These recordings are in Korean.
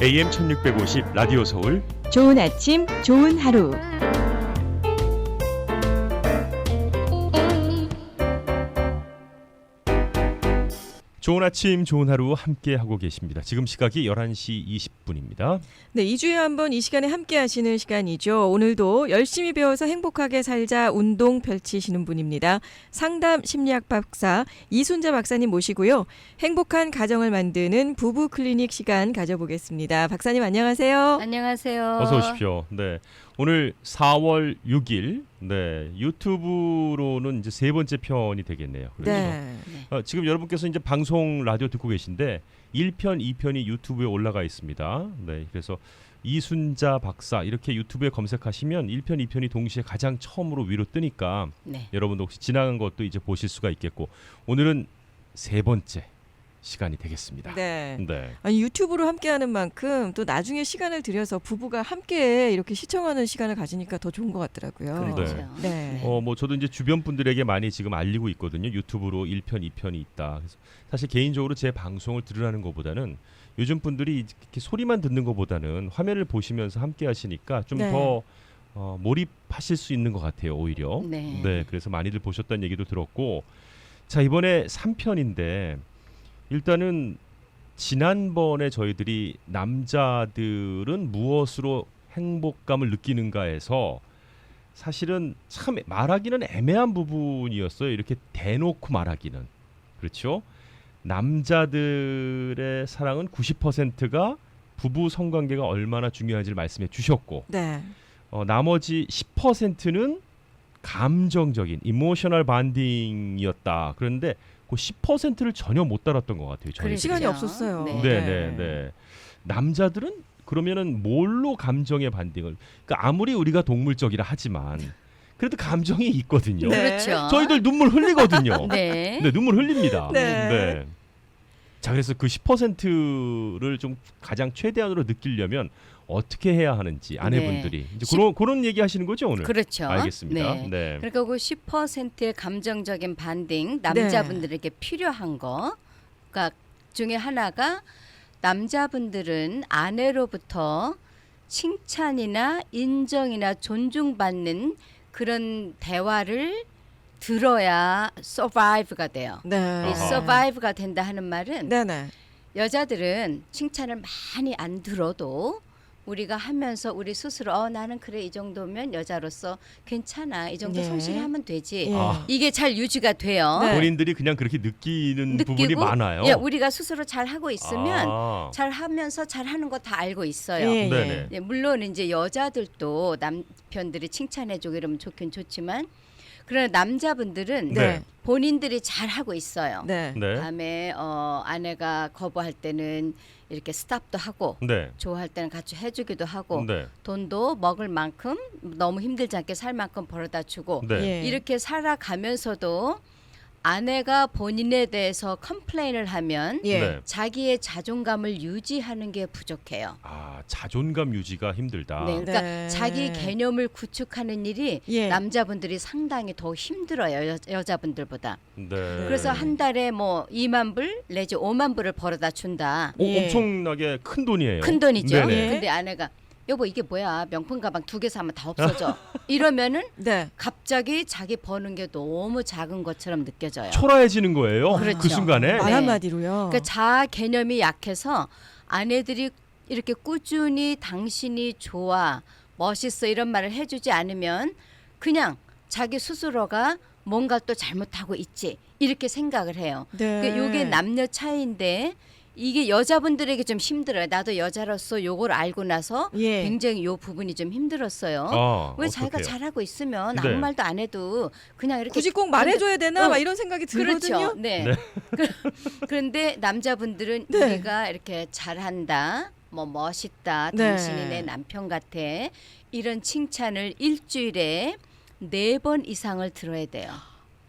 AM 1650 라디오 서울 좋은 아침, 좋은 하루. 좋은 아침 좋은 하루 함께 하고 계십니다. 지금 시각이 11시 20분입니다. 네, 2주에 한 번 이 시간에 함께 하시는 시간이죠. 오늘도 열심히 배워서 행복하게 살자 운동 펼치시는 분입니다. 상담 심리학 박사 이순자 박사님 모시고요. 행복한 가정을 만드는 부부 클리닉 시간 가져보겠습니다. 박사님 안녕하세요. 안녕하세요. 어서 오십시오. 네. 오늘 4월 6일 네, 유튜브로는 이제 세 번째 편이 되겠네요. 그렇죠? 네. 지금 여러분께서 이제 방송 라디오 듣고 계신데 1편, 2편이 유튜브에 올라가 있습니다. 네. 그래서 이순자 박사 이렇게 유튜브에 검색하시면 1편, 2편이 동시에 가장 처음으로 위로 뜨니까 네. 여러분도 혹시 지나간 것도 이제 보실 수가 있겠고 오늘은 세 번째 시간이 되겠습니다. 네. 네. 아니 유튜브로 함께하는 만큼 또 나중에 시간을 들여서 부부가 함께 이렇게 시청하는 시간을 가지니까 더 좋은 것 같더라고요. 그렇죠. 네. 뭐 저도 이제 주변 분들에게 많이 지금 알리고 있거든요. 유튜브로 1편, 2편이 있다. 그래서 사실 개인적으로 제 방송을 들으라는 것보다는 요즘 분들이 이렇게 소리만 듣는 것보다는 화면을 보시면서 함께 하시니까 좀 네. 더 몰입하실 수 있는 것 같아요. 오히려. 네. 그래서 많이들 보셨다는 얘기도 들었고 자 이번에 3편인데 일단은 지난번에 저희들이 남자들은 무엇으로 행복감을 느끼는가에서 사실은 참 말하기는 애매한 부분이었어요. 이렇게 대놓고 말하기는. 그렇죠? 남자들의 사랑은 90%가 부부 성관계가 얼마나 중요한지를 말씀해 주셨고 네. 나머지 10%는 감정적인 이모셔널 반딩이었다. 그런데 그 10%를 전혀 못 달았던 것 같아요. 저희 시간이 없었어요. 네. 남자들은 그러면은 뭘로 감정의 반딩을? 그러니까 아무리 우리가 동물적이라 하지만 그래도 감정이 있거든요. 네. 그렇죠. 저희들 눈물 흘리거든요. 네. 네, 눈물 흘립니다. 네. 자, 그래서 그 10%를 좀 가장 최대한으로 느끼려면 어떻게 해야 하는지 아내분들이 이제 그런 얘기 하시는 거죠 오늘. 그렇죠. 알겠습니다. 네. 네. 그러니까 그 10%의 감정적인 반딩 남자분들에게 필요한 거가 중에 하나가 남자분들은 아내로부터 칭찬이나 인정이나 존중받는 그런 대화를 들어야 survive가 돼요. 네. 이 survive가 된다 하는 말은 네네. 여자들은 칭찬을 많이 안 들어도 우리가 하면서 우리 스스로 나는 그래 이 정도면 여자로서 괜찮아 이 정도 네. 성실히 하면 되지 예. 이게 잘 유지가 돼요. 네. 본인들이 그냥 그렇게 느끼는 부분이 느끼고, 많아요. 예, 우리가 스스로 잘 하고 있으면 아. 잘 하면서 잘 하는 거 다 알고 있어요. 예, 네네. 예, 물론 이제 여자들도 남편들이 칭찬해주고 이러면 좋긴 좋지만 그러나 남자분들은 네. 본인들이 잘 하고 있어요. 네. 네. 다음에 아내가 거부할 때는 이렇게 스탑도 하고 네. 좋아할 때는 같이 해주기도 하고 네. 돈도 먹을 만큼 너무 힘들지 않게 살 만큼 벌어다 주고 네. 예. 이렇게 살아가면서도 아내가 본인에 대해서 컴플레인을 하면 예. 네. 자기의 자존감을 유지하는 게 부족해요. 자존감 유지가 힘들다. 네, 그러니까 네. 자기 개념을 구축하는 일이 예. 남자분들이 상당히 더 힘들어요. 여자분들보다. 네. 그래서 한 달에 뭐 2만 불 내지 5만 불을 벌어다 준다. 예. 엄청나게 큰 돈이에요. 큰 돈이죠. 네네. 예. 근데 아내가 여보 이게 뭐야 명품 가방 2개 사면 다 없어져. 이러면은 네. 갑자기 자기 버는 게 너무 작은 것처럼 느껴져요. 초라해지는 거예요. 그렇죠. 그 순간에. 말 네. 한마디로요. 그러니까 자아 개념이 약해서 아내들이 이렇게 꾸준히 당신이 좋아, 멋있어 이런 말을 해주지 않으면 그냥 자기 스스로가 뭔가 또 잘못하고 있지 이렇게 생각을 해요. 네. 그러니까 이게 남녀 차이인데 이게 여자분들에게 좀 힘들어요. 나도 여자로서 요걸 알고 나서 예. 굉장히 요 부분이 좀 힘들었어요. 왜 자기가 어떡해요? 잘하고 있으면 네. 아무 말도 안 해도 그냥 이렇게 굳이 꼭 말해줘야 되나? 어. 막 이런 생각이 들거든요. 그렇죠. 네. 그런데 남자분들은 네. 우리가 이렇게 잘한다, 뭐 멋있다, 네. 당신이 내 남편 같아 이런 칭찬을 일주일에 4번 이상을 들어야 돼요.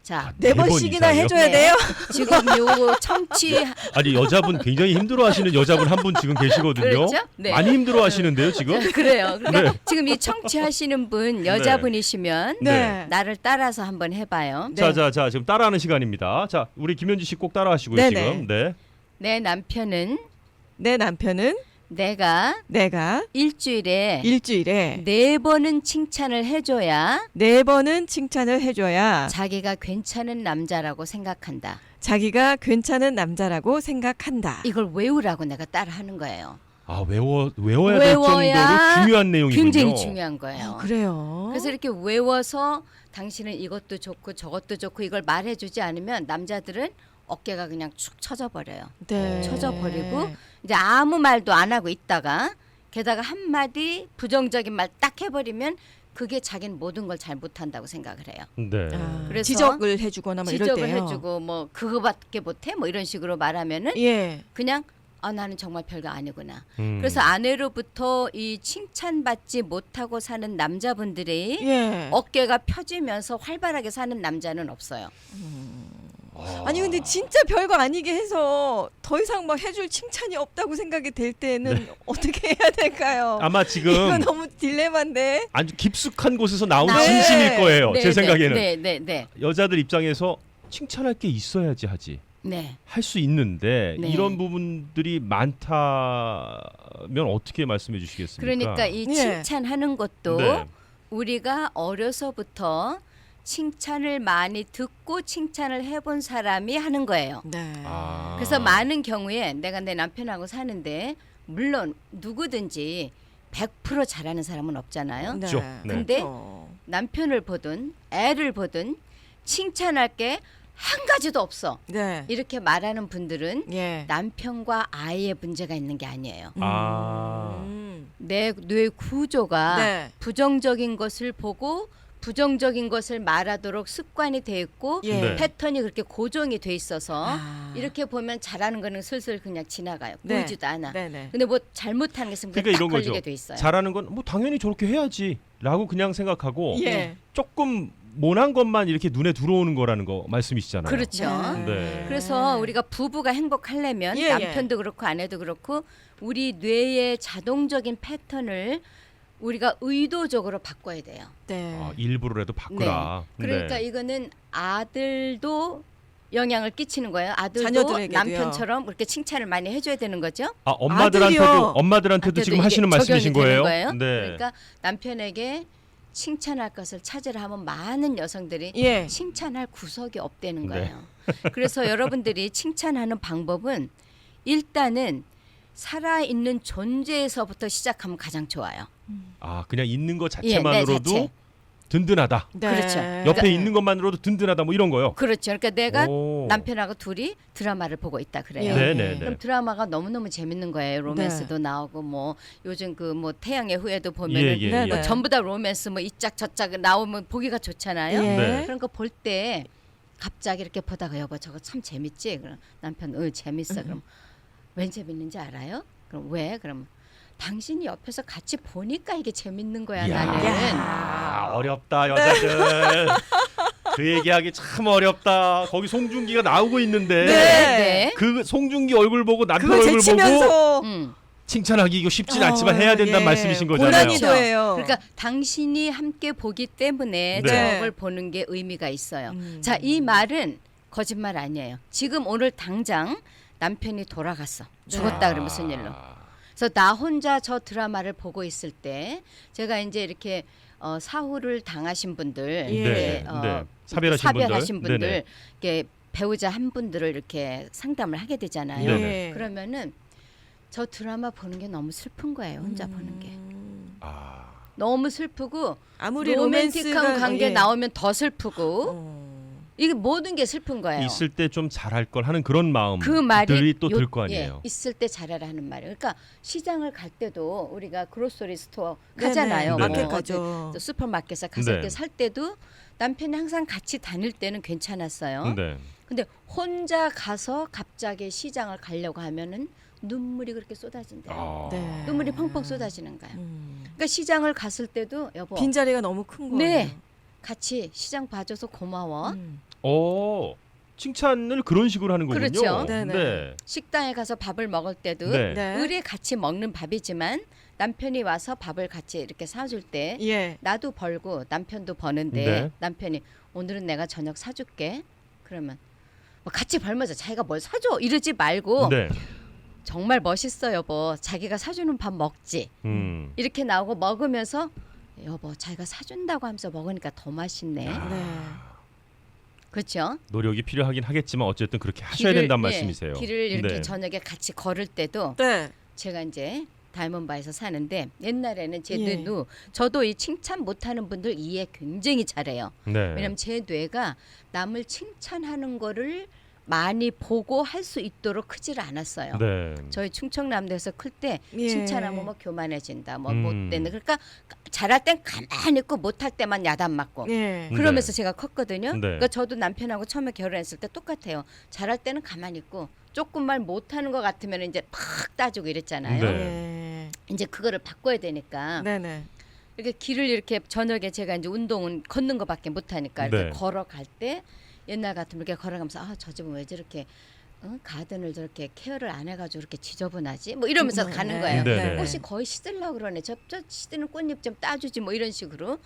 자, 네 번 번씩이나 이상이요? 해줘야 네. 돼요. 지금 요 청취 아니 여자분 굉장히 힘들어하시는 여자분 한 분 지금 계시거든요. 그렇죠? 네. 많이 힘들어하시는데요 지금. 그래요. 그러니까 네. 지금 이 청취하시는 분 여자분이시면 네. 나를 따라서 한번 해봐요. 네. 자 지금 따라하는 시간입니다. 자 우리 김현지 씨 꼭 따라하시고요 네네. 지금. 네. 내 남편은 내 남편은 내가 일주일에 일주일에 4번은 칭찬을 해줘야 4번은 칭찬을 해줘야 자기가 괜찮은 남자라고 생각한다. 자기가 괜찮은 남자라고 생각한다. 이걸 외우라고 내가 따라하는 거예요. 아 외워야 될 정도로 외워야 중요한 내용이군요. 굉장히 중요한 거예요. 그래요. 그래서 이렇게 외워서 당신은 이것도 좋고 저것도 좋고 이걸 말해주지 않으면 남자들은 어깨가 그냥 축 처져버려요. 네. 쳐져버리고 이제 아무 말도 안 하고 있다가 게다가 한마디 부정적인 말 딱 해버리면 그게 자기는 모든 걸 잘 못한다고 생각을 해요. 네. 그래서 지적을 해주거나 뭐 이럴 지적을 때요. 해주고 뭐 그거밖에 못해 뭐 이런 식으로 말하면은 예. 그냥 나는 정말 별거 아니구나. 음. 그래서 아내로부터 이 칭찬받지 못하고 사는 남자분들이 예. 어깨가 펴지면서 활발하게 사는 남자는 없어요. 아니 근데 진짜 별거 아니게 해서 더 이상 막 해줄 칭찬이 없다고 생각이 될 때는 어떻게 해야 될까요? 아마 이거 지금 너무 딜레마인데. 아주 깊숙한 곳에서 나온 네. 진심일 거예요. 네, 제 생각에는 네. 여자들 입장에서 칭찬할 게 있어야지 하지. 네. 할 수 있는데 네. 이런 부분들이 많다면 어떻게 말씀해 주시겠습니까? 그러니까 이 예. 칭찬하는 것도 네. 우리가 어려서부터 칭찬을 많이 듣고 칭찬을 해본 사람이 하는 거예요. 네. 아. 그래서 많은 경우에 내가 내 남편하고 사는데 물론 누구든지 100% 잘하는 사람은 없잖아요. 네. 그렇죠. 네. 근데 그렇죠. 남편을 보든 애를 보든 칭찬할 게 한 가지도 없어. 네. 이렇게 말하는 분들은 예. 남편과 아이의 문제가 있는 게 아니에요. 아. 내 뇌 구조가 네. 부정적인 것을 보고 부정적인 것을 말하도록 습관이 돼 있고 예. 네. 패턴이 그렇게 고정이 돼 있어서 아. 이렇게 보면 잘하는 거는 슬슬 그냥 지나가요. 네. 보이지도 않아. 네네. 근데 뭐 잘못하는 게 있으면 그러니까 딱 이런 걸리게 거죠. 돼 있어요. 잘하는 건 뭐 당연히 저렇게 해야지라고 그냥 생각하고 예. 조금 모난 것만 이렇게 눈에 들어오는 거라는 거 말씀이시잖아요. 그렇죠. 네. 그래서 우리가 부부가 행복하려면 예, 남편도 그렇고 아내도 그렇고 우리 뇌의 자동적인 패턴을 우리가 의도적으로 바꿔야 돼요. 네. 아, 일부러라도 바꾸라. 그러니까 네. 이거는 아들도 영향을 끼치는 거예요. 아들도 자녀들에게도요. 남편처럼 그렇게 칭찬을 많이 해줘야 되는 거죠. 아, 엄마들한테도 아들이요. 엄마들한테도 지금 이게 하시는 말씀이신 적용이 되는 거예요? 거예요. 네. 그러니까 남편에게 칭찬할 것을 찾으라 하면 많은 여성들이 예. 칭찬할 구석이 없다는 네. 거예요. 그래서 여러분들이 칭찬하는 방법은 일단은 살아있는 존재에서부터 시작하면 가장 좋아요. 아, 그냥 있는 것 예, 내 자체만으로도 자체. 든든하다. 네. 그렇죠. 옆에 있는 것만으로도 든든하다. 뭐 이런 거요. 그렇죠. 그러니까 내가 오. 남편하고 둘이 드라마를 보고 있다 그래요. 예. 네네네. 그럼 드라마가 너무너무 재밌는 거예요. 로맨스도 나오고 뭐 요즘 그 뭐 태양의 후예도 보면은 예, 예, 네, 예. 네. 전부 다 로맨스 뭐 이 짝 저 짝 나오면 보기가 좋잖아요. 예. 네. 그런 거 볼 때 갑자기 이렇게 보다가 여보 저거 참 재밌지? 그럼 남편 재밌어. 그럼 왜 재밌는지 알아요? 그럼 왜? 그럼 당신이 옆에서 같이 보니까 이게 재밌는 거야 나는. 야, 어렵다 여자들. 그 얘기하기 참 어렵다. 거기 송중기가 나오고 있는데 네. 그 송중기 얼굴 보고 남편 그거 얼굴 보고 제치면서 칭찬하기 이거 쉽진 않지만 해야 된다는 예. 말씀이신 거잖아요. 고난이도예요. 그러니까 당신이 함께 보기 때문에 네. 저걸 보는 게 의미가 있어요. 음. 자, 이 말은 거짓말 아니에요. 지금 오늘 당장 남편이 돌아갔어. 죽었다 그러면 무슨 일로. 그래서 나 혼자 저 드라마를 보고 있을 때 제가 이제 이렇게 사후를 당하신 분들, 예. 네, 네. 사별하신 분들. 네네. 이렇게 배우자 한 분들을 이렇게 상담을 하게 되잖아요. 네네. 예. 그러면은 저 드라마 보는 게 너무 슬픈 거예요. 혼자 보는 게. 아, 너무 슬프고 아무리 로맨틱한 로맨스가 관계 예. 나오면 더 슬프고 어. 이게 모든 게 슬픈 거예요. 있을 때 좀 잘할 걸 하는 그런 그 말이 마음들이 또 들 거 아니에요. 있을 때 잘하라 하는 말이에요. 그러니까 시장을 갈 때도 우리가 그로서리 스토어 네네. 가잖아요. 네네. 마켓 뭐 가죠. 또 슈퍼마켓에 가서 네. 이렇게 살 때도 남편이 항상 같이 다닐 때는 괜찮았어요. 네. 근데 혼자 가서 갑자기 시장을 가려고 하면은 눈물이 그렇게 쏟아진대요. 아. 네. 눈물이 펑펑 쏟아지는 거예요. 음. 그러니까 시장을 갔을 때도 여보 빈자리가 너무 큰 거예요. 네. 같이 시장 봐줘서 고마워. 음. 칭찬을 그런 식으로 하는 거군요. 그렇죠. 네네. 네. 식당에 가서 밥을 먹을 때도 네. 네. 우리 같이 먹는 밥이지만 남편이 와서 밥을 같이 이렇게 사줄 때 예. 나도 벌고 남편도 버는데 네. 남편이 오늘은 내가 저녁 사줄게. 그러면 뭐 같이 벌면서 자기가 뭘 사줘 이러지 말고 네. 정말 멋있어 여보. 자기가 사주는 밥 먹지. 이렇게 나오고 먹으면서 여보 자기가 사준다고 하면서 먹으니까 더 맛있네. 네. 그렇죠? 노력이 필요하긴 하겠지만 어쨌든 그렇게 하셔야 된다는 예, 말씀이세요. 길을 이렇게 네. 저녁에 같이 걸을 때도 네. 제가 이제 다이몬바에서 사는데 옛날에는 제 예. 뇌도 저도 이 칭찬 못하는 분들 이해 굉장히 잘해요. 네. 왜냐하면 제 뇌가 남을 칭찬하는 거를 많이 보고 할 수 있도록 크지를 않았어요. 네. 저희 충청남도에서 클 때 예. 칭찬하면 뭐 교만해진다, 뭐 음. 못된다. 그러니까 잘할 땐 가만히 있고 못할 때만 야단 맞고. 예. 네. 그러면서 제가 컸거든요. 네. 그러니까 저도 남편하고 처음에 결혼했을 때 똑같아요. 잘할 때는 가만히 있고 조금만 못하는 것 같으면 이제 팍 따지고 이랬잖아요. 네. 예. 이제 그거를 바꿔야 되니까 네네. 이렇게 길을 이렇게 저녁에 제가 이제 운동은 걷는 것밖에 못하니까 이렇게 네. 걸어갈 때 옛날 같으면 이렇게 걸어가면서 아 저 집은 왜 저렇게 가든을 저렇게 케어를 안 해가지고 이렇게 지저분하지? 뭐 이러면서 가는 거예요. 네, 네. 꽃이 거의 시들려고 그러네. 저 시드는 꽃잎 좀 따주지 뭐 이런 식으로.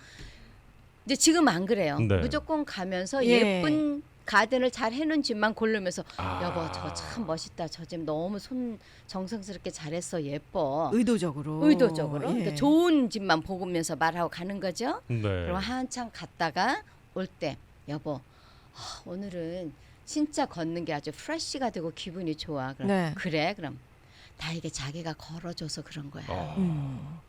근데 지금 안 그래요. 네. 무조건 가면서 예. 예쁜 가든을 잘 해놓은 집만 고르면서 아. 여보 저 참 멋있다. 저 집 너무 손 정성스럽게 잘했어. 예뻐. 의도적으로. 의도적으로. 예. 그러니까 좋은 집만 보면서 말하고 가는 거죠. 네. 그럼 한참 갔다가 올 때 여보 오늘은 진짜 걷는 게 아주 프레쉬가 되고 기분이 좋아. 그럼 네. 그래 그럼 나에게 자기가 걸어줘서 그런 거야. 아.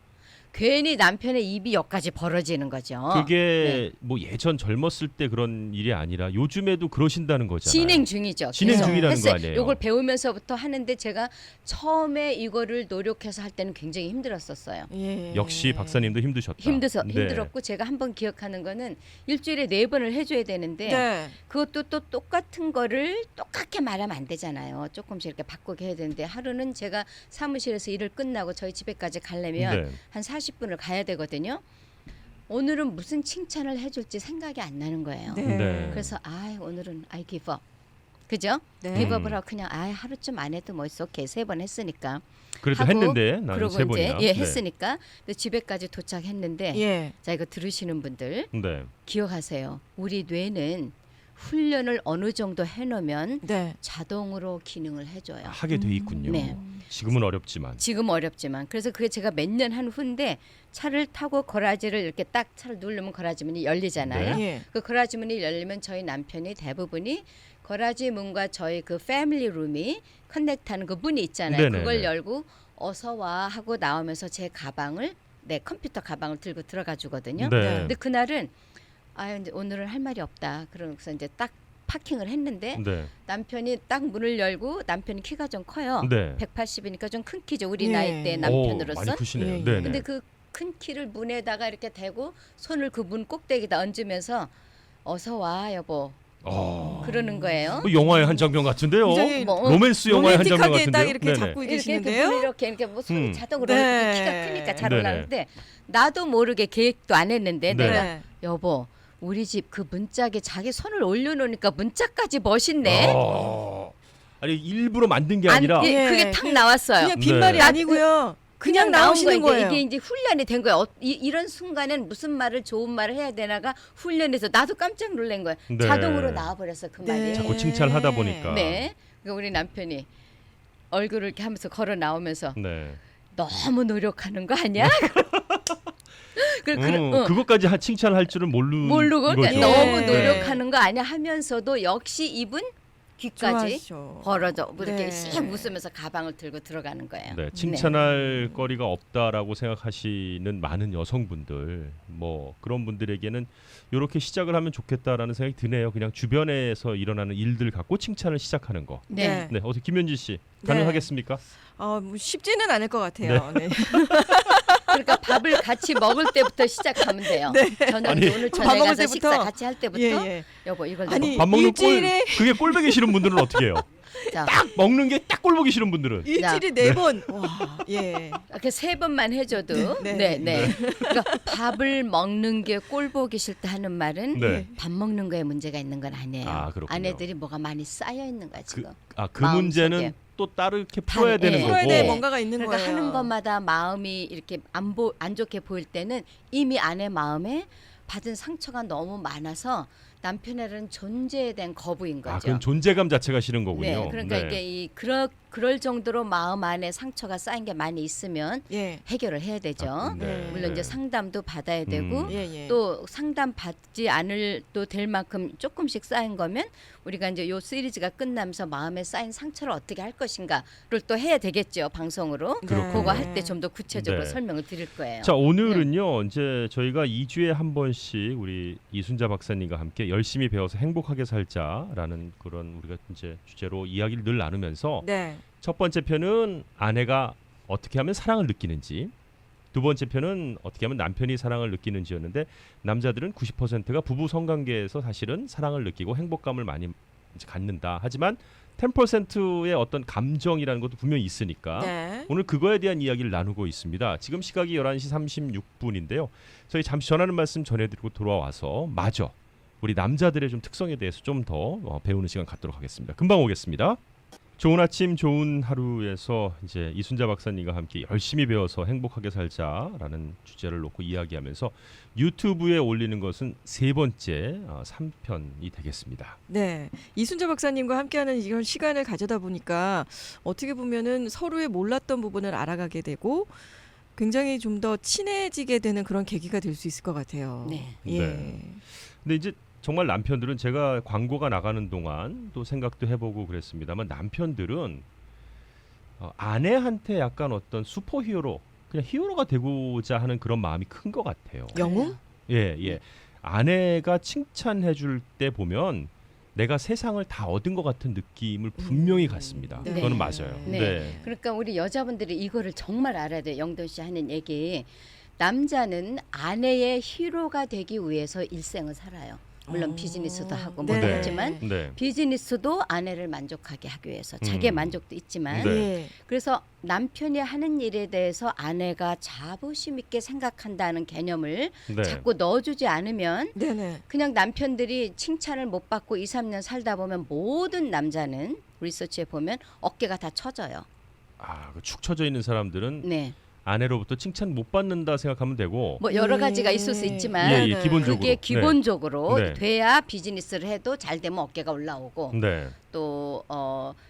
괜히 남편의 입이 여기까지 벌어지는 거죠. 그게 네. 뭐 예전 젊었을 때 그런 일이 아니라 요즘에도 그러신다는 거잖아요. 진행 중이죠. 진행 계속 중이라는 했어요. 거 아니에요? 요걸 배우면서부터 하는데 제가 처음에 이거를 노력해서 할 때는 굉장히 힘들었었어요. 예. 역시 박사님도 힘드셨다. 네. 힘들었고 제가 한번 기억하는 거는 일주일에 4번을 해줘야 되는데 네. 그것도 또 똑같은 거를 똑같게 말하면 안 되잖아요. 조금씩 이렇게 바꾸게 해야 되는데 하루는 제가 사무실에서 일을 끝나고 저희 집에까지 가려면 네. 한 40분을 가야 되거든요. 오늘은 무슨 칭찬을 해줄지 생각이 안 나는 거예요. 네. 네. 그래서 오늘은 I give up. 그죠? 네. give up을 하고 그냥 하루쯤 안 해도 뭐 있어. 오케이 3번 했으니까. 그래도 하고, 했는데 나는 그러고 3번이나. 이제 했으니까 근데 집에까지 도착했는데 예. 자 이거 들으시는 분들 네. 기억하세요. 우리 뇌는 훈련을 어느 정도 해놓으면 네. 자동으로 기능을 해줘요. 하게 돼 있군요. 네. 지금은 어렵지만. 지금 어렵지만 그래서 그게 제가 몇 년 한 후인데 차를 타고 거라지를 이렇게 딱 차를 누르면 거라지 문이 열리잖아요. 네. 예. 그 거라지 문이 열리면 저희 남편이 대부분이 거라지 문과 저희 그 패밀리 룸이 커넥트하는 그 문이 있잖아요. 네네네. 그걸 열고 어서 와 하고 나오면서 제 가방을 내 컴퓨터 가방을 들고 들어가 주거든요. 네. 근데 그날은 이제 오늘은 할 말이 없다. 그러면서 이제 딱 파킹을 했는데 네. 남편이 딱 문을 열고 남편이 키가 좀 커요. 네. 180이니까 좀 큰 키죠. 우리 예. 나이 때 오, 남편으로서. 많이 크시네요. 예, 예. 네. 근데 그 큰 키를 문에다가 이렇게 대고 손을 그 문 꼭대기에다 얹으면서 어서 와 여보 그러는 거예요. 뭐 영화의 한 장면 같은데요. 굉장히 뭐, 로맨스 영화의 한 장면 로맨틱하게 같은데요. 딱 이렇게 네네. 잡고 이렇게 계시는데요. 이렇게 뭐 손이 음. 자동으로 네. 이렇게 키가 크니까 잘 네네. 올라가는데 나도 모르게 계획도 안 했는데 네. 내가 네. 여보 우리 집 그 문짝에 자기 손을 올려놓으니까 문짝까지 멋있네. 아니 일부러 만든 게 아니라 예. 그게 탁 나왔어요. 그냥 빈말이 네. 아니고요. 그냥 나온 나오시는 거예요. 거예요. 이게 이제 훈련이 된 거예요. 이런 순간엔 무슨 말을 좋은 말을 해야 되나가 훈련해서 나도 깜짝 놀란 거예요. 네. 자동으로 나와버렸어 그 네. 말이. 자꾸 칭찬을 하다 보니까. 네. 그러니까 우리 남편이 얼굴을 이렇게 하면서 걸어 나오면서 네. 너무 노력하는 거 아니야? 그것까지 칭찬할 줄은 모르고 거죠. 그러니까 너무 네. 노력하는 거 아니야 하면서도 역시 입은 귀까지 좋아하시죠. 벌어져 뭐 이렇게 네. 씩 웃으면서 가방을 들고 들어가는 거예요. 네, 칭찬할 거리가 없다라고 생각하시는 많은 여성분들, 뭐 그런 분들에게는 이렇게 시작을 하면 좋겠다라는 생각이 드네요. 그냥 주변에서 일어나는 일들 갖고 칭찬을 시작하는 거. 네. 네, 어떻게 김현지 씨 네. 가능하겠습니까? 뭐 쉽지는 않을 것 같아요. 네. 그러니까 밥을 같이 먹을 때부터 시작하면 돼요. 저녁 아니, 오늘 밥 저녁에 먹을 가서 때부터? 식사 같이 할 때부터 예, 예. 여보 이걸 아니, 밥 먹는 일주일에- 그게 꼴보기 싫은 분들은 어떻게 해요? 자, 먹는 게 딱 꼴보기 싫은 분들은 일주일에 4번. 와, 예. 이렇게 3번만 해줘도 네, 네. 그러니까 밥을 먹는 게 꼴 보기 싫다 하는 말은 네. 밥 먹는 거에 문제가 있는 건 아니에요. 아, 그렇군요. 아내들이 뭐가 많이 쌓여 있는 거야 지금. 그 마음속에. 문제는 또 따르게 풀어야 다른- 되는 예. 거고. 풀어야 될 뭔가가 있는 그러니까 거예요. 하는 것마다 마음이 이렇게 안 좋게 보일 때는 이미 아내 마음에 받은 상처가 너무 많아서 남편에는 존재에 대한 거부인 거죠. 그건 존재감 자체가 싫은 거군요. 네, 그러니까 네. 이게 그럴 정도로 마음 안에 상처가 쌓인 게 많이 있으면 예. 해결을 해야 되죠. 네. 물론 이제 상담도 받아야 되고 예. 또 상담 받지 않을 또 될 만큼 조금씩 쌓인 거면 우리가 이제 요 시리즈가 끝나면서 마음에 쌓인 상처를 어떻게 할 것인가를 또 해야 되겠죠. 방송으로. 그렇군요. 그거 할 때 좀 더 구체적으로 네. 설명을 드릴 거예요. 자, 오늘은요. 이제 저희가 2주에 한 번씩 우리 이순자 박사님과 함께 열심히 배워서 행복하게 살자라는 그런 우리가 이제 주제로 이야기를 늘 나누면서 네. 첫 번째 편은 아내가 어떻게 하면 사랑을 느끼는지, 두 번째 편은 어떻게 하면 남편이 사랑을 느끼는지였는데 남자들은 90%가 부부 성관계에서 사실은 사랑을 느끼고 행복감을 많이 이제 갖는다. 하지만 10%의 어떤 감정이라는 것도 분명히 있으니까 네. 오늘 그거에 대한 이야기를 나누고 있습니다. 지금 시각이 11시 36분인데요. 저희 잠시 전하는 말씀 전해드리고 돌아와서 마저 우리 남자들의 좀 특성에 대해서 좀 더 배우는 시간 갖도록 하겠습니다. 금방 오겠습니다. 좋은 아침 좋은 하루에서 이제 이순자 박사님과 함께 열심히 배워서 행복하게 살자라는 주제를 놓고 이야기하면서 유튜브에 올리는 것은 세 번째 3편이 되겠습니다. 네. 이순자 박사님과 함께하는 이런 시간을 가져다 보니까 어떻게 보면은 서로의 몰랐던 부분을 알아가게 되고 굉장히 좀 더 친해지게 되는 그런 계기가 될 수 있을 것 같아요. 네. 예. 네. 근데 이제 정말 남편들은 제가 광고가 나가는 동안 또 생각도 해보고 그랬습니다만 남편들은 아내한테 약간 어떤 슈퍼히어로 그냥 히어로가 되고자 하는 그런 마음이 큰 것 같아요. 영웅? 예. 아내가 칭찬해줄 때 보면 내가 세상을 다 얻은 것 같은 느낌을 분명히 갖습니다. 네. 그거는 맞아요. 네. 그러니까 우리 여자분들이 이거를 정말 알아야 돼요. 영돈 씨 하는 얘기. 남자는 아내의 히로가 되기 위해서 일생을 살아요. 물론 비즈니스도 하고 뭐 네. 있지만 네. 비즈니스도 아내를 만족하게 하기 위해서 자기의 만족도 있지만 네. 예. 그래서 남편이 하는 일에 대해서 아내가 자부심 있게 생각한다는 개념을 네. 자꾸 넣어주지 않으면 네네. 그냥 남편들이 칭찬을 못 받고 2, 3년 살다 보면 모든 남자는 리서치에 보면 어깨가 다 처져요. 그 축 처져 있는 사람들은 네. 아내로부터 칭찬 못 받는다 생각하면 되고 뭐 여러 가지가 있을 수 있지만 예, 기본적으로 그게 기본적으로 네. 돼야 비즈니스를 해도 잘 되면 어깨가 올라오고 네. 또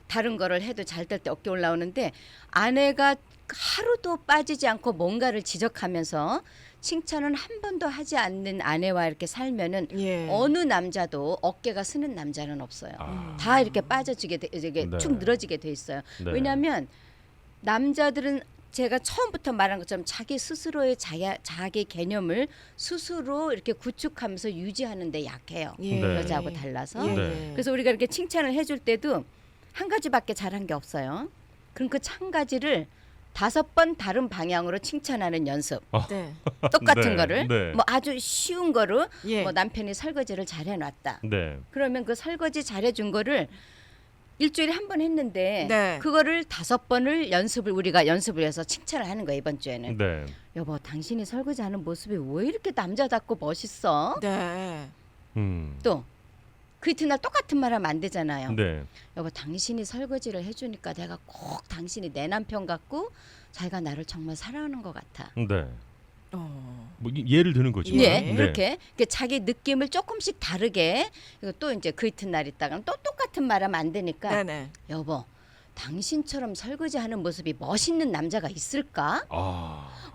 다른 거를 해도 잘 될 때 어깨 올라오는데 아내가 하루도 빠지지 않고 뭔가를 지적하면서 칭찬은 한 번도 하지 않는 아내와 이렇게 살면은 예. 어느 남자도 어깨가 스는 남자는 없어요. 아. 다 이렇게 빠져지게 이게 네. 축 늘어지게 돼 있어요. 네. 왜냐하면 남자들은 제가 처음부터 말한 것처럼 자기 스스로의 자기 개념을 스스로 이렇게 구축하면서 유지하는 데 약해요. 예. 네. 여자하고 달라서. 예. 네. 그래서 우리가 이렇게 칭찬을 해줄 때도 한 가지밖에 잘한 게 없어요. 그럼 그 한 가지를 5번 다른 방향으로 칭찬하는 연습. 네. 똑같은 네. 거를 네. 뭐 아주 쉬운 거로 예. 뭐 남편이 설거지를 잘 해놨다. 네. 그러면 그 설거지 잘해준 거를 일주일에 한 번 했는데 네. 그거를 5번을 우리가 연습을 해서 칭찬을 하는 거예요. 이번 주에는. 네. 여보 당신이 설거지하는 모습이 왜 이렇게 남자답고 멋있어? 네. 또 그 이튿날 똑같은 말 하면 안 되잖아요. 네. 여보 당신이 설거지를 해주니까 내가 꼭 당신이 내 남편 같고 자기가 나를 정말 사랑하는 것 같아. 네. 어. 뭐 예를 드는 거죠. 네, 그렇게 자기 느낌을 조금씩 다르게 그리고 또 이제 그 이튿날 있다가 또 똑같은 말 하면 안 되니까 네네. 여보 당신처럼 설거지하는 모습이 멋있는 남자가 있을까?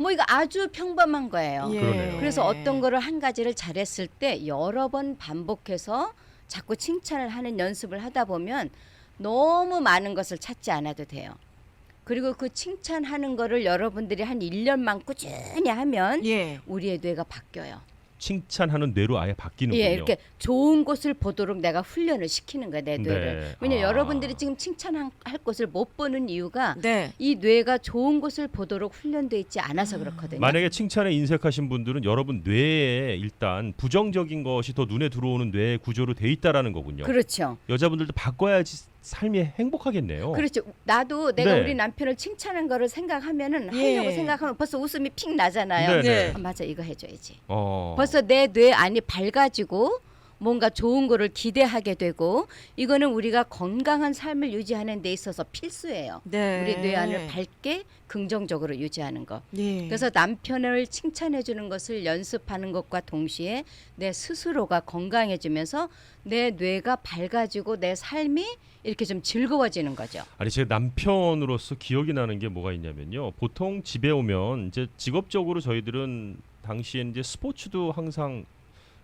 뭐 이거 아주 평범한 거예요. 예. 그러네요. 그래서 어떤 거를 한 가지를 잘했을 때 여러 번 반복해서 자꾸 칭찬을 하는 연습을 하다 보면 너무 많은 것을 찾지 않아도 돼요. 그리고 그 칭찬하는 거를 여러분들이 한 1년만 꾸준히 하면 예. 우리의 뇌가 바뀌어요. 칭찬하는 뇌로 아예 바뀌는군요. 예, 이렇게 좋은 곳을 보도록 내가 훈련을 시키는 거야, 내 뇌를. 네. 왜냐면 여러분들이 지금 칭찬할 곳을 못 보는 이유가 네. 이 뇌가 좋은 곳을 보도록 훈련돼 있지 않아서 그렇거든요. 만약에 칭찬에 인색하신 분들은 여러분 뇌에 일단 부정적인 것이 더 눈에 들어오는 뇌 구조로 돼 있다라는 거군요. 그렇죠. 여자분들도 바꿔야지 삶이 행복하겠네요. 그렇죠. 나도 내가 네. 우리 남편을 칭찬한 거를 생각하면은 예. 하려고 생각하면 벌써 웃음이 픽 나잖아요. 네, 네. 아, 맞아 이거 해줘야지. 어. 벌써 내 뇌 안이 밝아지고 뭔가 좋은 거를 기대하게 되고 이거는 우리가 건강한 삶을 유지하는 데 있어서 필수예요. 네. 우리 뇌안을 밝게 긍정적으로 유지하는 거. 예. 그래서 남편을 칭찬해 주는 것을 연습하는 것과 동시에 내 스스로가 건강해지면서 내 뇌가 밝아지고 내 삶이 이렇게 좀 즐거워지는 거죠. 아니 제 남편으로서 기억이 나는 게 뭐가 있냐면요. 보통 집에 오면 이제 직업적으로 저희들은 당시에 이제 스포츠도 항상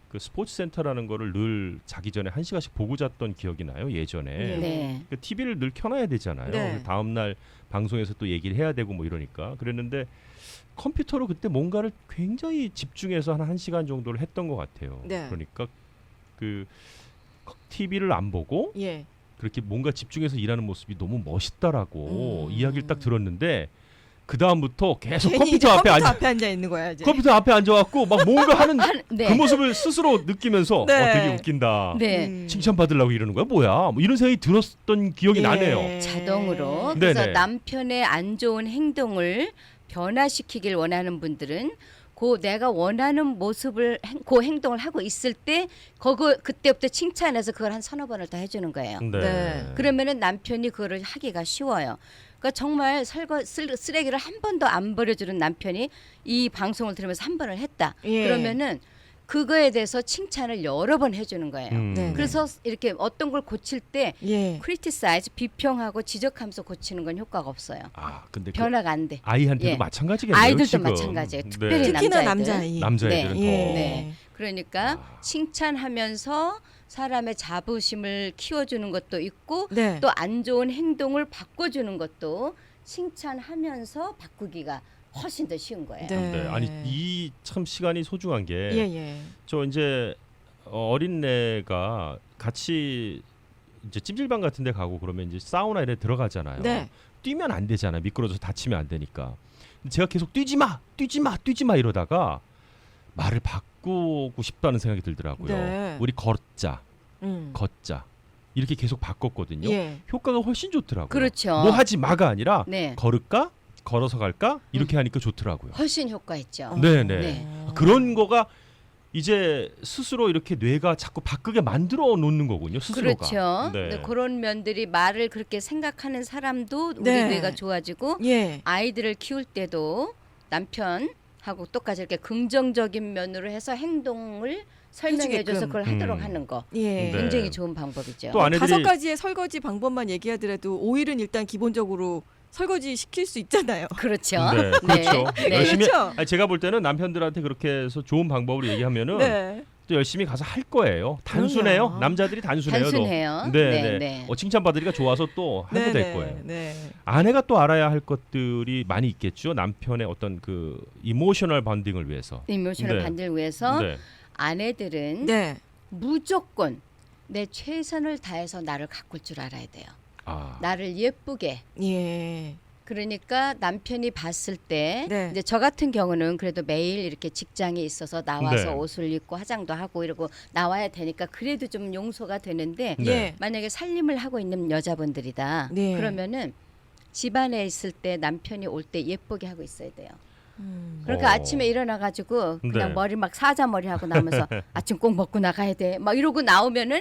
그 스포츠 센터라는 거를 늘 자기 전에 1시간씩 보고 잤던 기억이 나요. 예전에. 네. 그 TV를 늘 켜놔야 되잖아요. 네. 다음 날 방송에서 또 얘기를 해야 되고 뭐 이러니까 그랬는데 컴퓨터로 그때 뭔가를 굉장히 집중해서 한 1시간 정도를 했던 것 같아요. 네. 그러니까 그 TV를 안 보고 예. 그렇게 뭔가 집중해서 일하는 모습이 너무 멋있다라고 이야기를 딱 들었는데 그 다음부터 계속 괜히 컴퓨터 이제 앞에 컴퓨터 앞에 앉아 있는 거야 이제. 컴퓨터 앞에 앉아갖고 막 뭔가 하는 네. 그 모습을 스스로 느끼면서 네. 되게 웃긴다. 네. 칭찬받으려고 이러는 거야 뭐야? 뭐 이런 생각이 들었던 기억이 예. 나네요. 자동으로. 네네. 그래서 남편의 안 좋은 행동을 변화시키길 원하는 분들은 그 내가 원하는 모습을 그 행동을 하고 있을 때 그때부터 칭찬해서 그걸 한 서너 번을 더 해주는 거예요. 네. 그러면은 남편이 그거를 하기가 쉬워요. 그러니까 정말 쓰레기를 한 번도 안 버려주는 남편이 이 방송을 들으면서 한 번을 했다. 예. 그러면은 그거에 대해서 칭찬을 여러 번 해주는 거예요. 네. 그래서 이렇게 어떤 걸 고칠 때 예. 크리티사이즈 비평하고 지적하면서 고치는 건 효과가 없어요. 아 근데 그 변화가 안 돼. 아이한테도 예. 마찬가지겠네요. 아이들도 지금. 마찬가지예요. 네. 특별히 특히나 남자애들. 남자아이. 남자애들은 네. 더. 예. 네. 그러니까 칭찬하면서 사람의 자부심을 키워주는 것도 있고 네. 또 안 좋은 행동을 바꿔주는 것도 칭찬하면서 바꾸기가 훨씬 더 쉬운 거예요. 네. 네. 아니 이 참 시간이 소중한 게 예. 저 이제 어린애가 같이 이제 찜질방 같은 데 가고 그러면 이제 사우나 이래 들어가잖아요. 네. 뛰면 안 되잖아요. 미끄러져서 다치면 안 되니까. 근데 제가 계속 뛰지 마 이러다가 말을 바꾸고 싶다는 생각이 들더라고요. 네. 우리 걷자 음. 걷자 이렇게 계속 바꿨거든요. 예. 효과가 훨씬 좋더라고요. 그렇죠. 뭐 하지 마가 아니라 네. 걸을까 걸어서 갈까 이렇게 하니까 좋더라고요. 훨씬 효과 있죠. 네네. 네. 그런 거가 이제 스스로 이렇게 뇌가 자꾸 바꾸게 만들어 놓는 거군요. 스스로가. 그렇죠. 네. 근데 그런 면들이 말을 그렇게 생각하는 사람도 우리 네. 뇌가 좋아지고 예. 아이들을 키울 때도 남편하고 똑같이 이렇게 긍정적인 면으로 해서 행동을 설명해줘서 해주게끔. 그걸 하도록 하는 거 예. 네. 굉장히 좋은 방법이죠. 또 아내들이 5가지의 설거지 방법만 얘기하더라도 오일은 일단 기본적으로 설거지 시킬 수 있잖아요. 그렇죠. 네, 그렇죠. 네. 열심히 그렇죠. 아니, 제가 볼 때는 남편들한테 그렇게 해서 좋은 방법을 얘기하면은 네. 또 열심히 가서 할 거예요. 단순해요. 그럼요. 남자들이 단순해요. 단순해요. 네. 네. 칭찬받으니까 좋아서 또 하게 될 거예요. 네. 아내가 또 알아야 할 것들이 많이 있겠죠. 남편의 어떤 그 이모셔널 번딩을 위해서. 이모셔널 네. 반대를 위해서 네. 아내들은 네. 무조건 내 최선을 다해서 나를 가꿀 줄 알아야 돼요. 아. 나를 예쁘게. 예. 그러니까 남편이 봤을 때 네. 이제 저 같은 경우는 그래도 매일 이렇게 직장에 있어서 나와서 네. 옷을 입고 화장도 하고 이러고 나와야 되니까 그래도 좀 용서가 되는데 네. 예. 만약에 살림을 하고 있는 여자분들이다. 네. 그러면은 집안에 있을 때 남편이 올 때 예쁘게 하고 있어야 돼요. 음. 그러니까 어. 아침에 일어나 가지고 그냥 네. 머리 막 사자머리 하고 나면서 아침 꼭 먹고 나가야 돼. 막 이러고 나오면은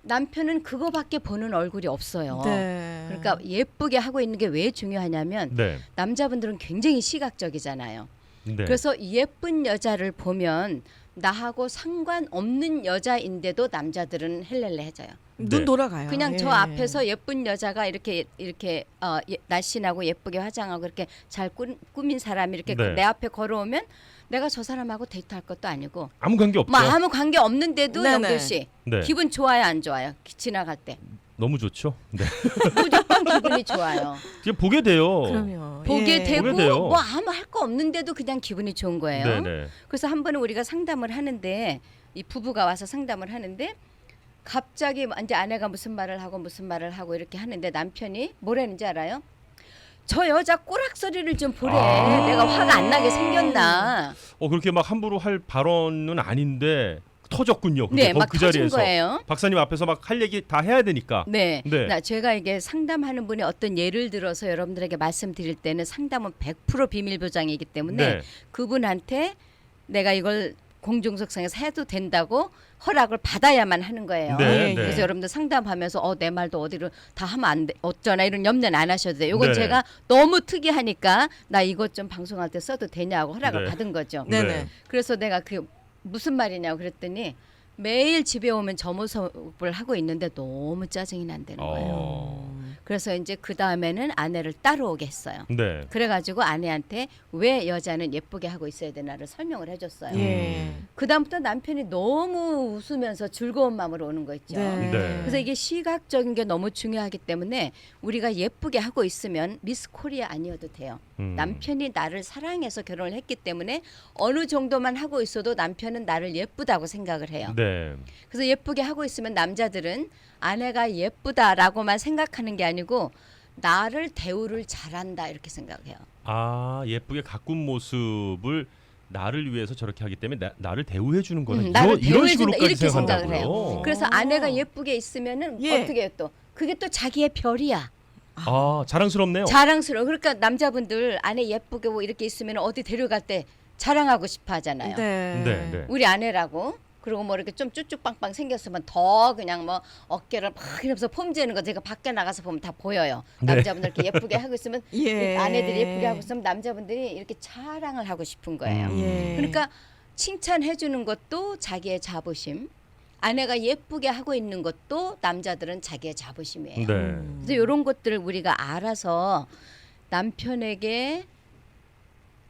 남편은 그거밖에 보는 얼굴이 없어요. 네. 그러니까 예쁘게 하고 있는 게 왜 중요하냐면 네. 남자분들은 굉장히 시각적이잖아요. 네. 그래서 예쁜 여자를 보면 나하고 상관없는 여자인데도 남자들은 헬렐레해져요. 눈 네. 돌아가요. 그냥 예. 저 앞에서 예쁜 여자가 이렇게 날씬하고 예쁘게 화장하고 이렇게 잘 꾸민 사람이 이렇게 네. 내 앞에 걸어오면 내가 저 사람하고 데이트할 것도 아니고 아무 관계 없죠. 뭐 아무 관계 없는데도 네네. 영도 씨 네. 기분 좋아요 안 좋아요? 지나갈 때 너무 좋죠. 네. 무조건 기분이 좋아요. 그냥 보게 돼요. 그럼요. 보게 예. 되고 보게 돼요. 뭐 아무 할 거 없는데도 그냥 기분이 좋은 거예요. 네네. 그래서 한 번은 우리가 상담을 하는데 이 부부가 와서 상담을 하는데 갑자기 이제 아내가 무슨 말을 하고 이렇게 하는데 남편이 뭐라는지 알아요? 저 여자 꼬락서리를 좀 보래. 아. 내가 화가 안 나게 생겼나. 그렇게 막 함부로 할 발언은 아닌데 터졌군요. 그게 네, 막 그 터진 자리에서 거예요. 박사님 앞에서 막 할 얘기 다 해야 되니까. 네. 네. 나 제가 이게 상담하는 분이 어떤 예를 들어서 여러분들에게 말씀드릴 때는 상담은 100% 비밀 보장이기 때문에 네. 그분한테 내가 이걸 공중석상에서 해도 된다고 허락을 받아야만 하는 거예요. 네, 네. 그래서 여러분들 상담하면서 내 말도 어디로 다 하면 안 돼. 어쩌나 이런 염려는 안 하셔도 돼요. 이건 네네. 제가 너무 특이하니까 나 이것 좀 방송할 때 써도 되냐고 허락을 네. 받은 거죠. 네네. 그래서 내가 그 무슨 말이냐고 그랬더니 매일 집에 오면 점호섭을 하고 있는데 너무 짜증이 난다는 거예요. 그래서 이제 그 다음에는 아내를 따로 오게 했어요. 네. 그래가지고 아내한테 왜 여자는 예쁘게 하고 있어야 되나를 설명을 해줬어요. 예. 그 다음부터 남편이 너무 웃으면서 즐거운 마음으로 오는 거 있죠. 네. 네. 그래서 이게 시각적인 게 너무 중요하기 때문에 우리가 예쁘게 하고 있으면 미스 코리아 아니어도 돼요. 남편이 나를 사랑해서 결혼을 했기 때문에 어느 정도만 하고 있어도 남편은 나를 예쁘다고 생각을 해요. 네. 그래서 예쁘게 하고 있으면 남자들은 아내가 예쁘다라고만 생각하는 게 아니고 나를 대우를 잘한다 이렇게 생각해요. 아, 예쁘게 가꾼 모습을 나를 위해서 저렇게 하기 때문에 나를 대우해 주는 거다. 나를 이런 대우해준다 식으로까지 이렇게 생각을 생각한다고요. 해요. 그래서 아내가 예쁘게 있으면은 예. 어떻게 해요 또 그게 또 자기의 별이야. 아, 자랑스럽네요. 자랑스러워. 그러니까 남자분들 아내 예쁘게 뭐 이렇게 있으면 어디 데려갈 때 자랑하고 싶어 하잖아요. 네. 네, 네. 우리 아내라고. 그리고 뭐 이렇게 좀 쭈쭈빵빵 생겼으면 더 그냥 뭐 어깨를 막 이러면서 폼지는 거 제가 밖에 나가서 보면 다 보여요. 네. 남자분들 이렇게 예쁘게 하고 있으면 예. 아내들이 예쁘게 하고 있으면 남자분들이 이렇게 자랑을 하고 싶은 거예요. 예. 그러니까 칭찬해 주는 것도 자기의 자부심. 아내가 예쁘게 하고 있는 것도 남자들은 자기의 자부심이에요. 네. 그래서 이런 것들을 우리가 알아서 남편에게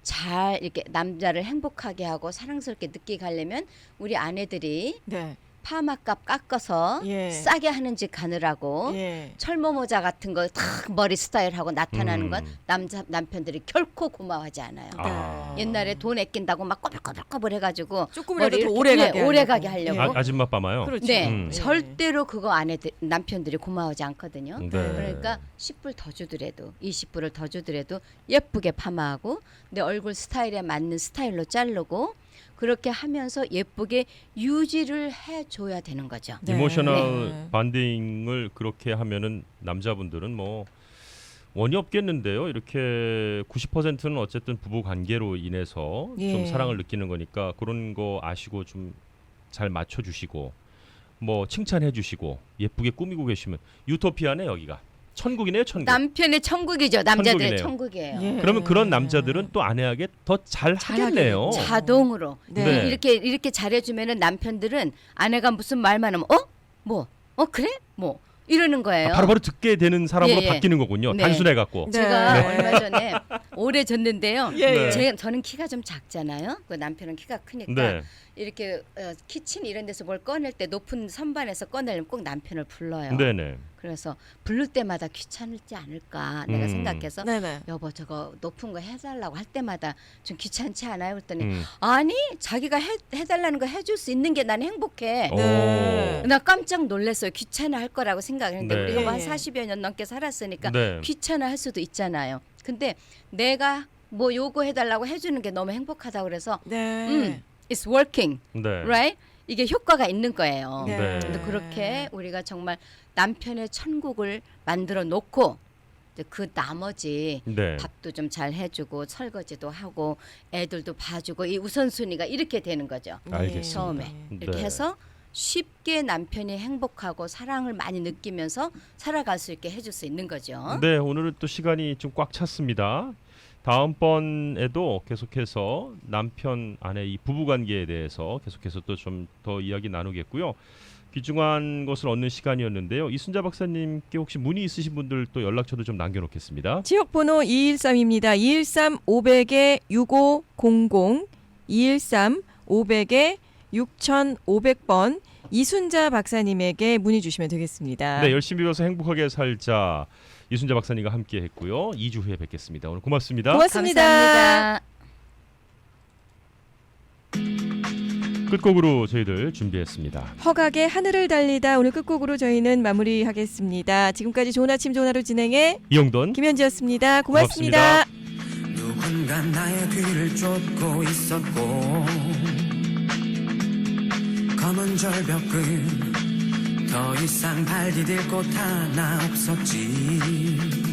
잘 이렇게 남자를 행복하게 하고 사랑스럽게 느끼게 하려면 우리 아내들이 네. 파마값 깎아서 예. 싸게 하는 집 가느라고 예. 철모 모자 같은 거 탁 머리 스타일하고 나타나는 건 음. 남편들이 결코 고마워하지 않아요. 아. 옛날에 돈 아낀다고 막 꼬불꼬불꼬불 해가지고 조금이라도 머리 더 이렇게, 오래 가게 오래 하려고. 가게 하려고. 아줌마 빠마요. 그렇죠. 네, 음. 절대로 그거 남편들이 고마워하지 않거든요. 네. 그러니까 10불 더 주더라도 20불을 더 주더라도 예쁘게 파마하고 내 얼굴 스타일에 맞는 스타일로 자르고 그렇게 하면서 예쁘게 유지를 해줘야 되는 거죠. 네. 이모셔널 네. 반딩을 그렇게 하면은 남자분들은 뭐 원이 없겠는데요. 이렇게 90%는 어쨌든 부부 관계로 인해서 예. 좀 사랑을 느끼는 거니까 그런 거 아시고 좀 잘 맞춰 주시고 뭐 칭찬해 주시고 예쁘게 꾸미고 계시면 유토피아네 여기가. 천국이네요, 천국. 남편의 천국이죠. 남자들의 천국이네요. 천국이에요. 예. 그러면 그런 남자들은 또 아내에게 더 잘 하겠네요. 잘하겠죠. 자동으로 네. 이렇게 잘해주면은 남편들은 아내가 무슨 말만 하면 그래 뭐 이러는 거예요. 바로바로 듣게 되는 사람으로 예, 예. 바뀌는 거군요. 네. 단순해 갖고. 네. 제가 네. 얼마 전에 오래 졌는데요. 예, 예. 저는 키가 좀 작잖아요. 그 남편은 키가 크니까 네. 이렇게 키친 이런 데서 뭘 꺼낼 때 높은 선반에서 꺼내려면 꼭 남편을 불러요. 네, 네. 그래서 부를 때마다 귀찮을지 않을까 내가 생각해서 네네. 여보 저거 높은 거 해달라고 할 때마다 좀 귀찮지 않아요? 그랬더니 음. 아니 자기가 해달라는 거 해줄 수 있는 게 난 행복해. 오. 네. 나 깜짝 놀랐어요. 귀찮아할 거라고 생각했는데 네. 우리가 뭐 한 예. 40여 년 넘게 살았으니까 네. 귀찮아할 수도 있잖아요. 근데 내가 뭐 요구해달라고 해주는 게 너무 행복하다고 그래서 네. it's working, 네. right? 이게 효과가 있는 거예요. 네. 네. 근데 그렇게 우리가 정말 남편의 천국을 만들어 놓고 이제 그 나머지 네. 밥도 좀 잘 해주고 설거지도 하고 애들도 봐주고 이 우선순위가 이렇게 되는 거죠. 알겠습니다. 처음에 이렇게 네. 해서 쉽게 남편이 행복하고 사랑을 많이 느끼면서 살아갈 수 있게 해줄 수 있는 거죠. 네, 오늘은 또 시간이 좀 꽉 찼습니다. 다음번에도 계속해서 남편 아내 이 부부 관계에 대해서 계속해서 또 좀 더 이야기 나누겠고요. 귀중한 것을 얻는 시간이었는데요. 이순자 박사님께 혹시 문의 있으신 분들 또 연락처도 좀 남겨놓겠습니다. 지역번호 213입니다. 213-500-6500 213-500-6500번 이순자 박사님에게 문의 주시면 되겠습니다. 네, 열심히 배워서 행복하게 살자 이순자 박사님과 함께했고요. 2주 후에 뵙겠습니다. 오늘 고맙습니다. 고맙습니다. 감사합니다. 끝곡으로 저희들 준비했습니다. 허각의 하늘을 달리다 오늘 끝곡으로 저희는 마무리하겠습니다. 지금까지 좋은 아침 좋은 하루 진행의 이영돈 김현지였습니다. 고맙습니다. 누군가 나의 뒤를 쫓고 있었고 검은 절벽 끝 더 이상 발 디딜 곳 하나 없었지